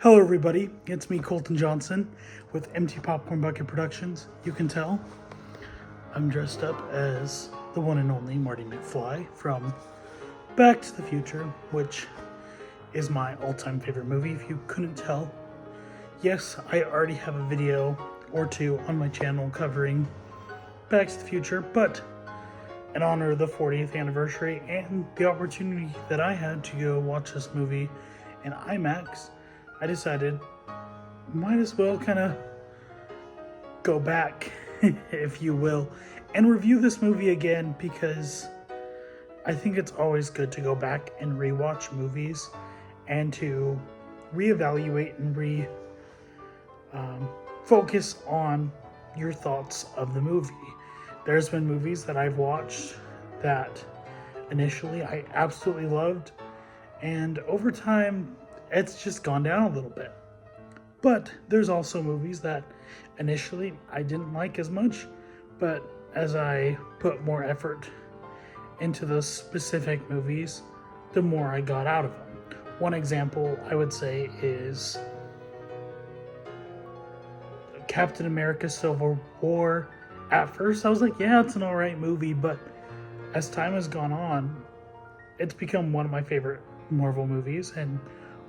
Hello everybody, it's me Colton Johnson with MT Popcorn Bucket Productions. You can tell I'm dressed up as the one and only Marty McFly from Back to the Future, which is my all-time favorite movie if you couldn't tell. Yes, I already have a video or two on my channel covering Back to the Future, but in honor of the 40th anniversary and the opportunity that I had to go watch this movie in iMax, I decided might as well kind of go back, if you will, and review this movie again, because I think it's always good to go back and rewatch movies and to reevaluate and focus on your thoughts of the movie. There's been movies that I've watched that initially I absolutely loved, and over time it's just gone down a little bit. But there's also movies that initially I didn't like as much, but as I put more effort into those specific movies, the more I got out of them. One example I would say is Captain America Civil War. At first I was like, yeah, it's an alright movie, but as time has gone on, it's become one of my favorite Marvel movies, and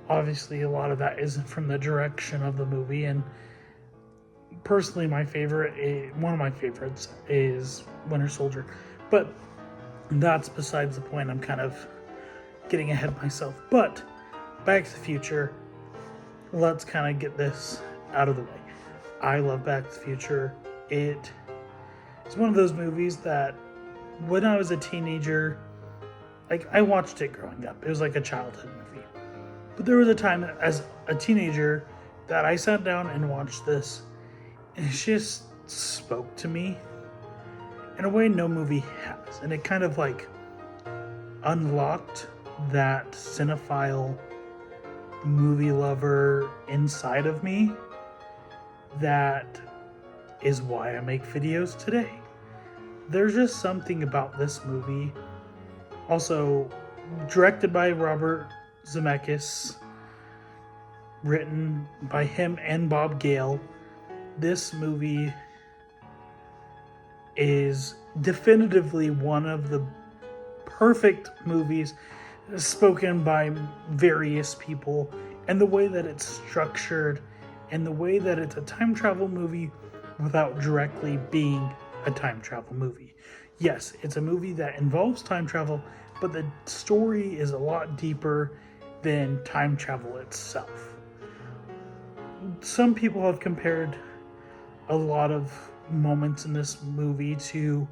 obviously a lot of that isn't from the direction of the movie. And personally, one of my favorites is Winter Soldier, but that's besides the point. I'm kind of getting ahead of myself. But Back to the Future, let's kind of get this out of the way. I love Back to the Future. It's one of those movies that when I was a teenager, like, I watched it growing up. It was like a childhood movie. But there was a time as a teenager that I sat down and watched this, and it just spoke to me in a way no movie has. And it kind of like unlocked that cinephile movie lover inside of me. That is why I make videos today. There's just something about this movie. Also, directed by Robert Zemeckis, written by him and Bob Gale, this movie is definitively one of the perfect movies spoken by various people, and the way that it's structured, and the way that it's a time travel movie without directly being a time travel movie. Yes, it's a movie that involves time travel, but the story is a lot deeper than time travel itself. Some people have compared a lot of moments in this movie to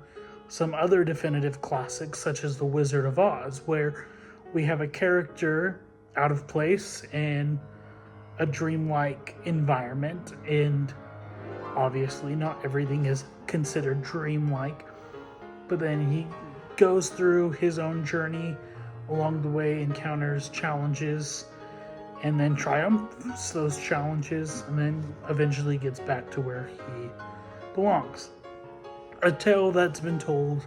some other definitive classics, such as The Wizard of Oz, where we have a character out of place in a dreamlike environment, and obviously not everything is considered dreamlike, but then he goes through his own journey along the way, encounters challenges, and then triumphs those challenges, and then eventually gets back to where he belongs. A tale that's been told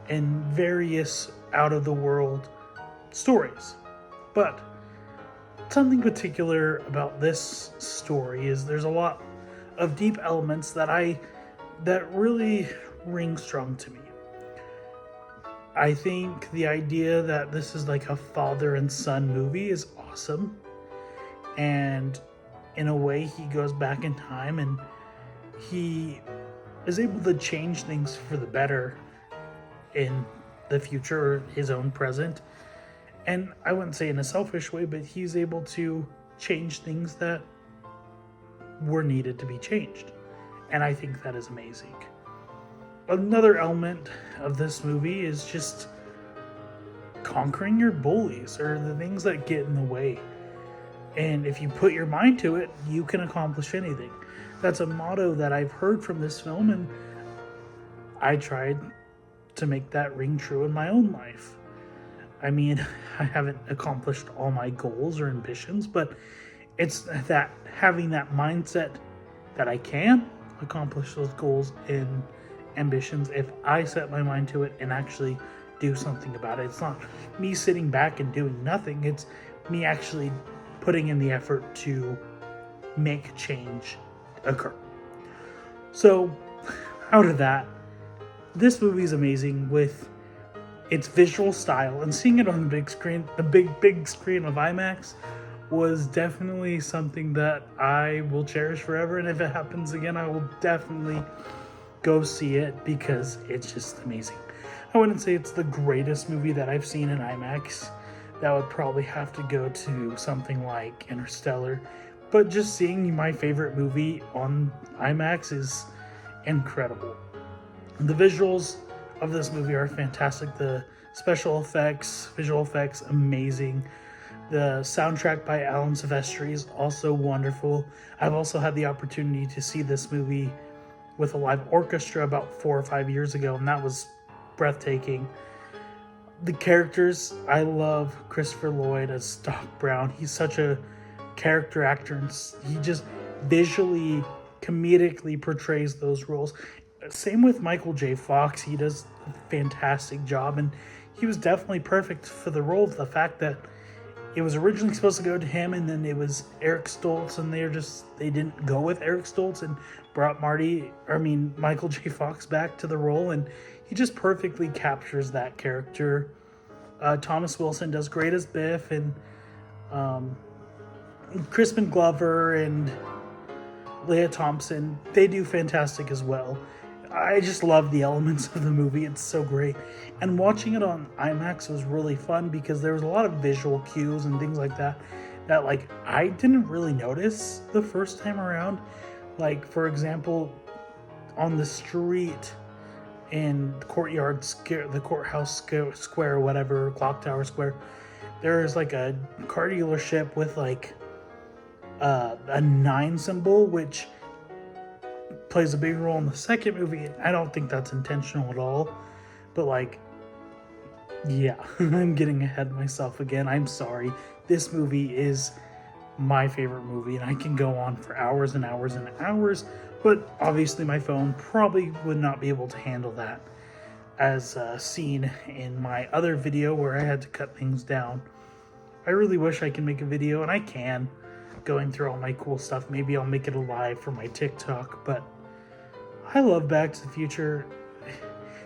in various out-of-the-world stories. But something particular about this story is there's a lot of deep elements that really ring strong to me. I think the idea that this is like a father and son movie is awesome. And in a way, he goes back in time and he is able to change things for the better in the future, or his own present. And I wouldn't say in a selfish way, but he's able to change things that were needed to be changed. And I think that is amazing. Another element of this movie is just conquering your bullies, or the things that get in the way. And if you put your mind to it, you can accomplish anything. That's a motto that I've heard from this film, and I tried to make that ring true in my own life. I mean, I haven't accomplished all my goals or ambitions, but it's that having that mindset that I can accomplish those goals and ambitions if I set my mind to it and actually do something about it. It's not me sitting back and doing nothing. It's me actually putting in the effort to make change occur. So, out of that, this movie is amazing with its visual style, and seeing it on the big screen, the big screen of iMax, was definitely something that I will cherish forever. And if it happens again, I will definitely go see it because it's just amazing. I wouldn't say it's the greatest movie that I've seen in IMAX. That would probably have to go to something like Interstellar. But just seeing my favorite movie on IMAX is incredible. The visuals of this movie are fantastic. The special effects, visual effects, amazing. The soundtrack by Alan Silvestri is also wonderful. I've also had the opportunity to see this movie with a live orchestra about 4 or 5 years ago, and that was breathtaking. The characters, I love Christopher Lloyd as Doc Brown. He's such a character actor, and he just visually, comedically portrays those roles. Same with Michael J. Fox. He does a fantastic job, and he was definitely perfect for the role. The fact that it was originally supposed to go to him, and then it was Eric Stoltz, and they didn't go with Eric Stoltz and brought Michael J. Fox back to the role, and he just perfectly captures that character. Thomas Wilson does great as Biff, and Crispin Glover and Leah Thompson, they do fantastic as well. I just love the elements of the movie. It's so great. And watching it on IMAX was really fun because there was a lot of visual cues and things like that like I didn't really notice the first time around. Like, for example, on the street in the courthouse square, whatever, clock tower square, there's like a car dealership with like a 9 symbol, which plays a big role in the second movie. I don't think that's intentional at all, but like, yeah, I'm getting ahead of myself again. I'm sorry. This movie is my favorite movie, and I can go on for hours and hours and hours, but obviously my phone probably would not be able to handle that, as seen in my other video where I had to cut things down. I really wish I could make a video, and I can, going through all my cool stuff. Maybe I'll make it a live for my TikTok, but I love Back to the Future.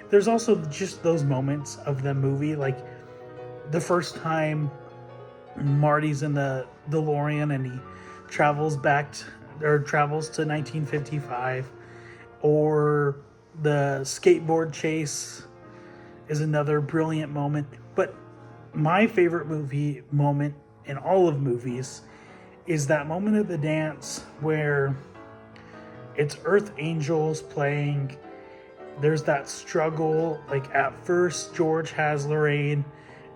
There's also just those moments of the movie, like the first time Marty's in the DeLorean and he travels to 1955, or the skateboard chase is another brilliant moment. But my favorite movie moment in all of movies is that moment of the dance where it's Earth Angels playing. There's that struggle. Like, at first George has Lorraine,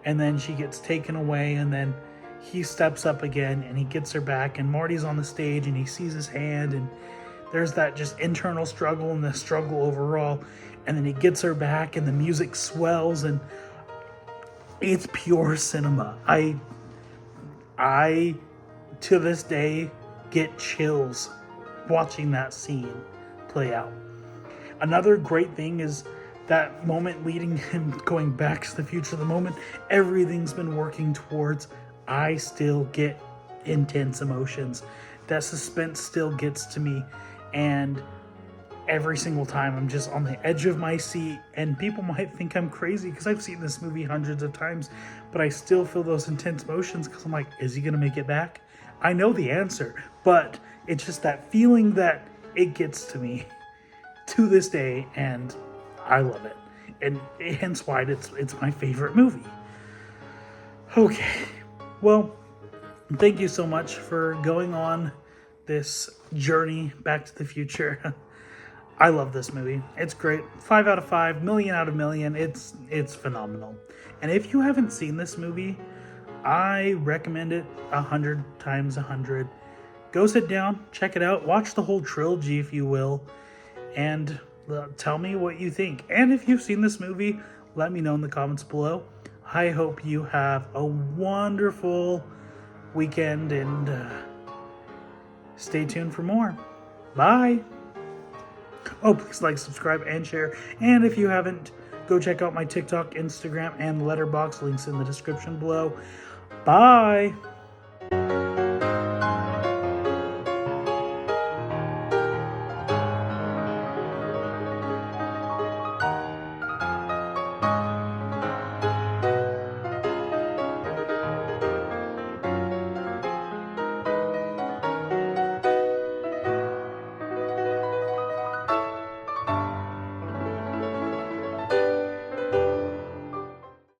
and then she gets taken away, and then he steps up again and he gets her back, and Marty's on the stage and he sees his hand, and there's that just internal struggle and the struggle overall, and then he gets her back and the music swells, and it's pure cinema. I to this day get chills watching that scene play out. Another great thing is that moment leading him going back to the future, the moment everything's been working towards. I still get intense emotions. That suspense still gets to me, and every single time I'm just on the edge of my seat, and people might think I'm crazy because I've seen this movie hundreds of times, but I still feel those intense emotions because I'm like, is he gonna make it back? I know the answer, but it's just that feeling that it gets to me to this day, and I love it, and hence why it's my favorite movie. Okay, well, thank you so much for going on this journey Back to the Future. I love this movie. It's great. 5 out of 5, million out of million. It's phenomenal. And if you haven't seen this movie, I recommend it 100 times 100. Go sit down, check it out, watch the whole trilogy if you will, and tell me what you think. And if you've seen this movie, let me know in the comments below. I hope you have a wonderful weekend, and stay tuned for more. Bye. Oh, please like, subscribe, and share. And if you haven't, go check out my TikTok, Instagram, and Letterboxd. Links in the description below. Bye.